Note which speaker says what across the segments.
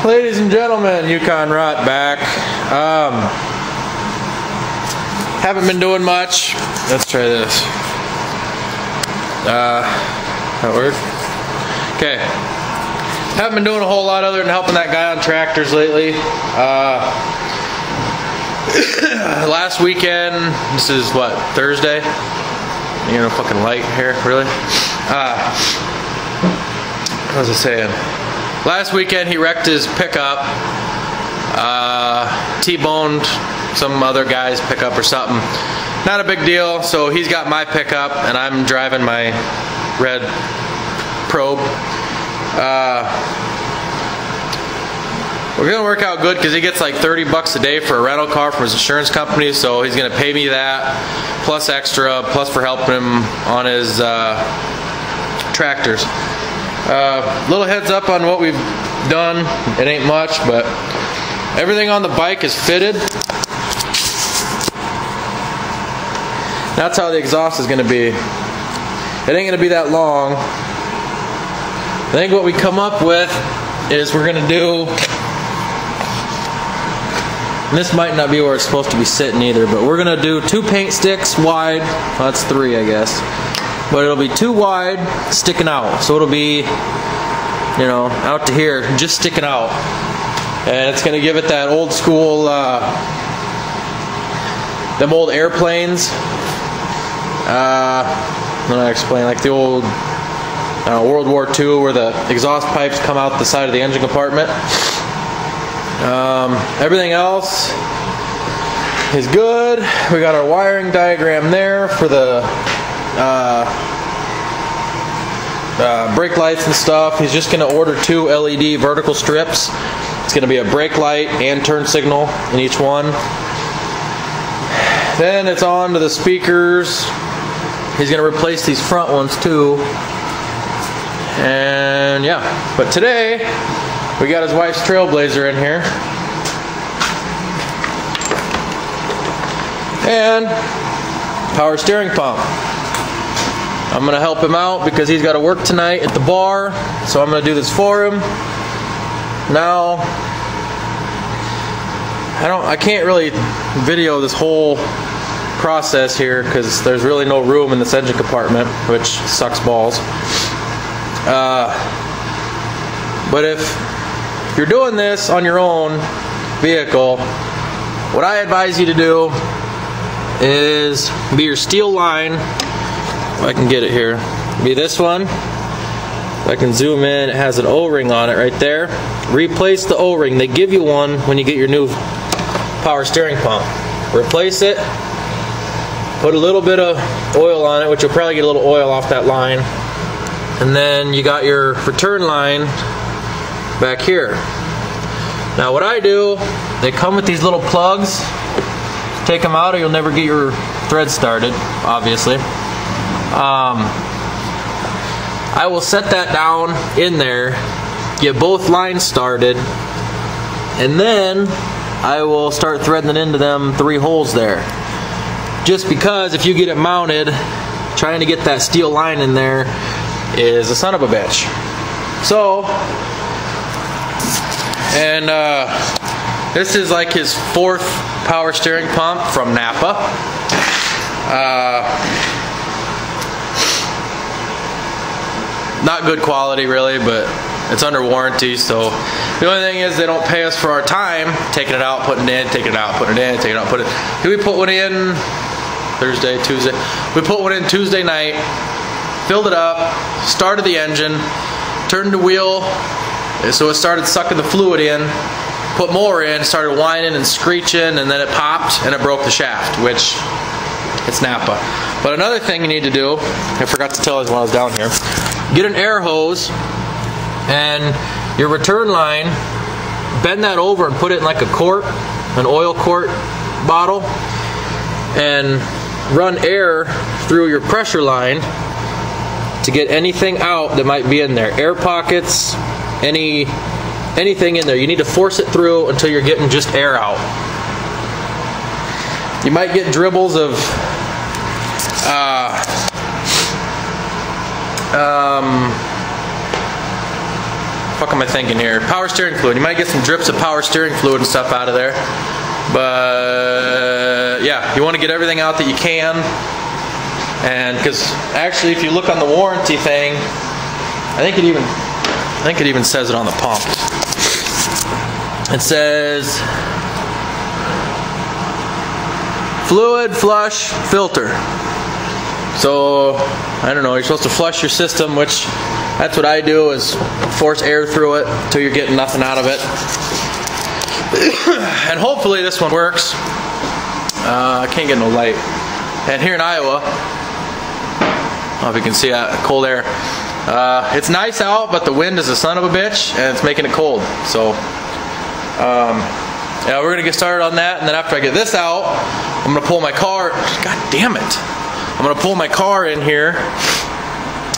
Speaker 1: Ladies and gentlemen, Yukon Rot back. Haven't been doing much. Let's try this. That work? Okay. Haven't been doing a whole lot other than helping that guy on tractors lately. Last weekend, this is what, Thursday? You know, fucking light here, really? What was I saying? Last weekend he wrecked his pickup, T-boned some other guy's pickup or something. Not a big deal, so he's got my pickup and I'm driving my red Probe. We're gonna work out good because he gets like 30 bucks a day for a rental car from his insurance company, so he's gonna pay me that, plus extra, plus for helping him on his tractors. Little heads up on what we've done. It ain't much, but everything on the bike is fitted. That's how the exhaust is going to be. It ain't going to be that long. I think what we come up with is we're going to do, and this might not be where it's supposed to be sitting either, but we're going to do 2 paint sticks wide. Well, that's 3, I guess. But it'll be 2 wide, sticking out. So it'll be, you know, out to here, just sticking out. And it's going to give it that old school, them old airplanes. I don't know how to explain, like the old World War II where the exhaust pipes come out the side of the engine compartment. Everything else is good. We got our wiring diagram there for the brake lights and stuff. He's just going to order 2 LED vertical strips. It's going to be a brake light and turn signal in each one. Then it's on to the speakers. He's going to replace these front ones too. And yeah, but today we got his wife's Trailblazer in here. And power steering pump. I'm going to help him out because he's got to work tonight at the bar, so I'm going to do this for him. Now, I can't really video this whole process here because there's really no room in this engine compartment, which sucks balls. But if you're doing this on your own vehicle, what I advise you to do is be your steel line. If I can get it here, be this one. If I can zoom in, it has an O-ring on it right there. Replace the O-ring. They give you one when you get your new power steering pump. Replace it. Put a little bit of oil on it, which you'll probably get a little oil off that line. And then you got your return line back here. Now what I do, they come with these little plugs. Take them out or you'll never get your thread started, obviously. I will set that down in there, get both lines started, and then I will start threading it into them 3 holes there. Just because if you get it mounted, trying to get that steel line in there is a son of a bitch. So, and this is like his 4th power steering pump from Napa. Not good quality really, but it's under warranty, so the only thing is they don't pay us for our time taking it out, putting it in, taking it out, putting it in, taking it out, putting it in. We put one in Thursday, Tuesday. We put one in Tuesday night, filled it up, started the engine, turned the wheel, so it started sucking the fluid in, put more in, started whining and screeching, and then it popped and it broke the shaft, which it's Napa. But another thing you need to do, I forgot to tell you when I was down here, get an air hose and your return line, bend that over and put it in like a quart, an oil quart bottle, and run air through your pressure line to get anything out that might be in there. Air pockets, anything in there. You need to force it through until you're getting just air out. You might get dribbles of fuck am I thinking here? Power steering fluid. You might get some drips of power steering fluid and stuff out of there. But yeah, you want to get everything out that you can. And because actually, if you look on the warranty thing, I think it even says it on the pump. It says fluid flush filter. So I don't know, you're supposed to flush your system, which that's what I do, is force air through it until you're getting nothing out of it. And hopefully this one works. I can't get no light. And here in Iowa, I don't know if you can see that cold air. It's nice out, but the wind is a son of a bitch, and it's making it cold. So yeah, we're gonna get started on that, and then after I get this out, I'm gonna pull my car. God damn it! I'm gonna pull my car in here,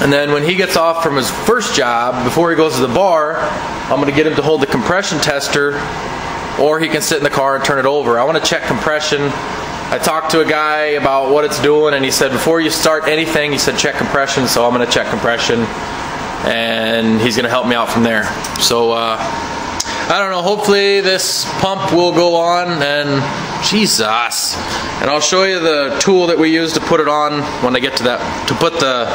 Speaker 1: and then when he gets off from his first job, before he goes to the bar, I'm gonna get him to hold the compression tester, or he can sit in the car and turn it over. I want to check compression. I talked to a guy about what it's doing, and he said before you start anything, he said check compression. So I'm gonna check compression, and he's gonna help me out from there. So I don't know, hopefully this pump will go on, and Jesus. And I'll show you the tool that we use to put it on when I get to that, to put the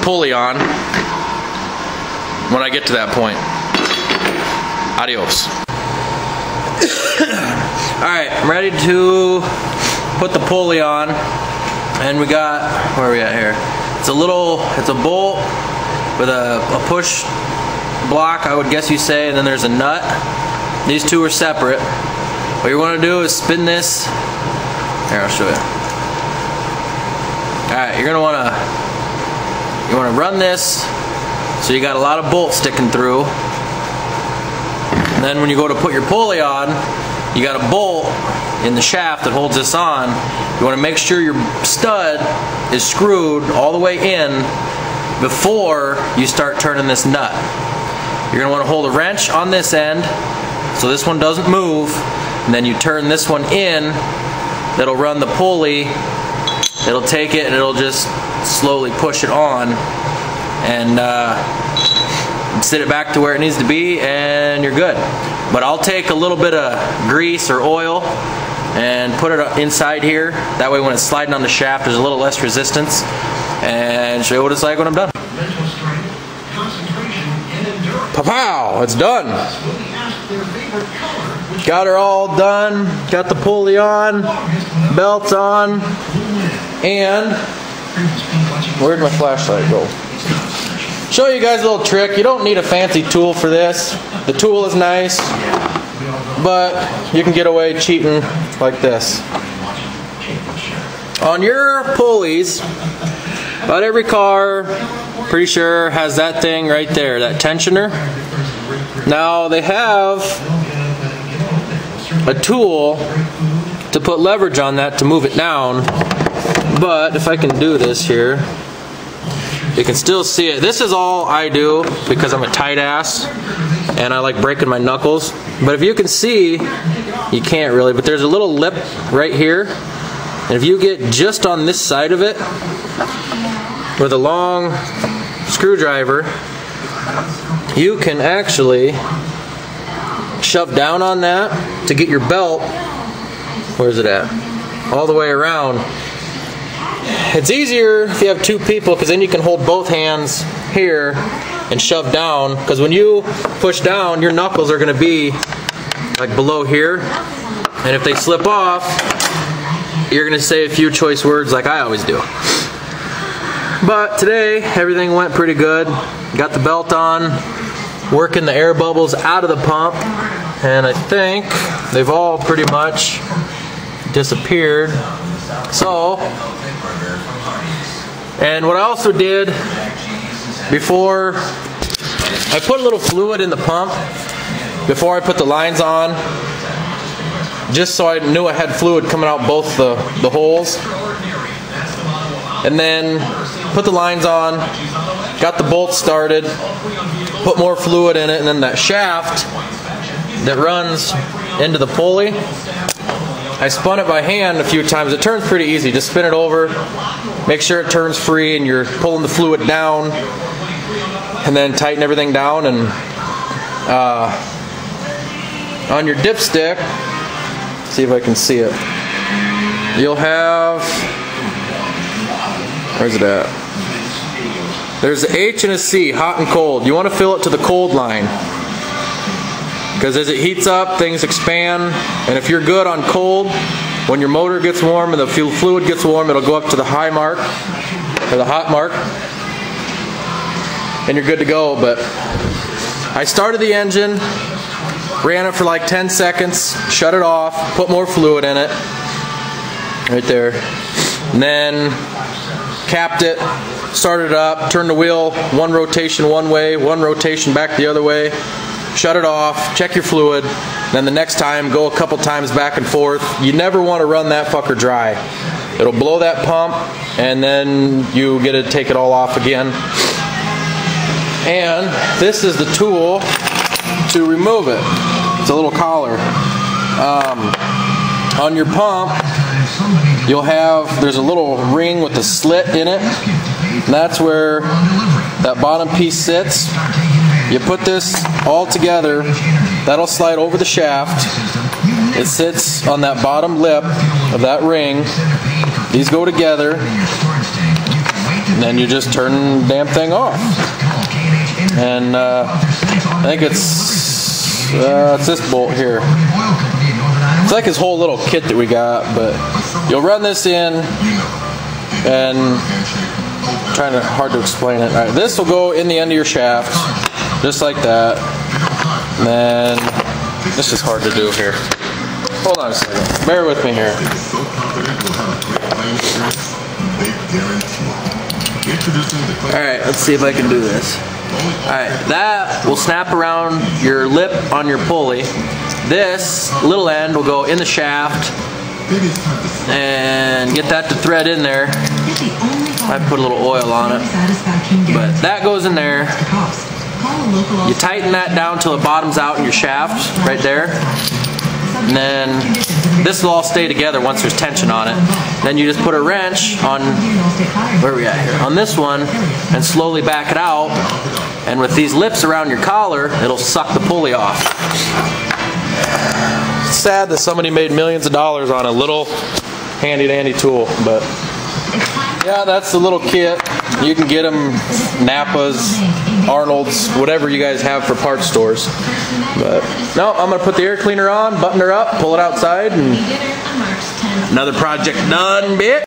Speaker 1: pulley on when I get to that point. Adios. Alright, I'm ready to put the pulley on, and we got, where are we at here? It's a bolt with a push block, I would guess you say, and then there's a nut. These two are separate. What you want to do is spin this. Here, I'll show you. Alright, you're going to want to run this so you got a lot of bolts sticking through. And then when you go to put your pulley on, you got a bolt in the shaft that holds this on. You want to make sure your stud is screwed all the way in before you start turning this nut. You're going to want to hold a wrench on this end so this one doesn't move, and then you turn this one in. That'll run the pulley, it'll take it, and it'll just slowly push it on, and sit it back to where it needs to be, and you're good. But I'll take a little bit of grease or oil and put it inside here. That way when it's sliding on the shaft, there's a little less resistance, and show you what it's like when I'm done. Pow! It's done. Got her all done. Got the pulley on, belts on, and where'd my flashlight go? Show you guys a little trick. You don't need a fancy tool for this. The tool is nice, but you can get away cheating like this. On your pulleys, about every car, pretty sure, has that thing right there, that tensioner. Now they have a tool to put leverage on that to move it down, but if I can do this here, you can still see it. This is all I do because I'm a tight ass and I like breaking my knuckles. But if you can see, you can't really, but there's a little lip right here, and if you get just on this side of it with a long screwdriver, you can actually shove down on that to get your belt, where's it at, all the way around. It's easier if you have two people, because then you can hold both hands here and shove down, because when you push down, your knuckles are going to be like below here, and if they slip off, you're going to say a few choice words like I always do. But today everything went pretty good. Got the belt on, working the air bubbles out of the pump, and I think they've all pretty much disappeared. So, and what I also did before, I put a little fluid in the pump before I put the lines on, just so I knew I had fluid coming out both the holes. And then put the lines on, got the bolts started, put more fluid in it, and then that shaft that runs into the pulley, I spun it by hand a few times. It turns pretty easy. Just spin it over, make sure it turns free, and you're pulling the fluid down, and then tighten everything down, and On your dipstick, see if I can see it. You'll have, where's it at? There's an H and a C, hot and cold. You want to fill it to the cold line, because as it heats up, things expand. And if you're good on cold, when your motor gets warm and the fuel fluid gets warm, it'll go up to the high mark or the hot mark, and you're good to go. But I started the engine, ran it for like 10 seconds, shut it off, put more fluid in it, right there, and then capped it, started it up, turned the wheel, one rotation one way, one rotation back the other way, shut it off, check your fluid, then the next time go a couple times back and forth. You never want to run that fucker dry. It'll blow that pump, and then you get to take it all off again. And this is the tool to remove it. It's a little collar. On your pump, you'll have, there's a little ring with a slit in it, and that's where that bottom piece sits. You put this all together, that'll slide over the shaft. It sits on that bottom lip of that ring. These go together, and then you just turn the damn thing off. And I think it's this bolt here. It's like this whole little kit that we got, but you'll run this in, and hard to explain it. All right, this will go in the end of your shaft, just like that. And then this is hard to do here. Hold on a second. Bear with me here. Alright, let's see if I can do this. Alright, that will snap around your lip on your pulley. This little end will go in the shaft and get that to thread in there. I put a little oil on it, but that goes in there. You tighten that down till it bottoms out in your shaft right there, and then this will all stay together once there's tension on it. Then you just put a wrench on, where are we at here, on this one, and slowly back it out, and with these lips around your collar, it'll suck the pulley off. It's sad that somebody made millions of dollars on a little handy-dandy tool, but yeah, that's the little kit. You can get them Napa's, Arnold's, whatever you guys have for parts stores. But no, I'm gonna put the air cleaner on, button her up, pull it outside, and another project done, bitch.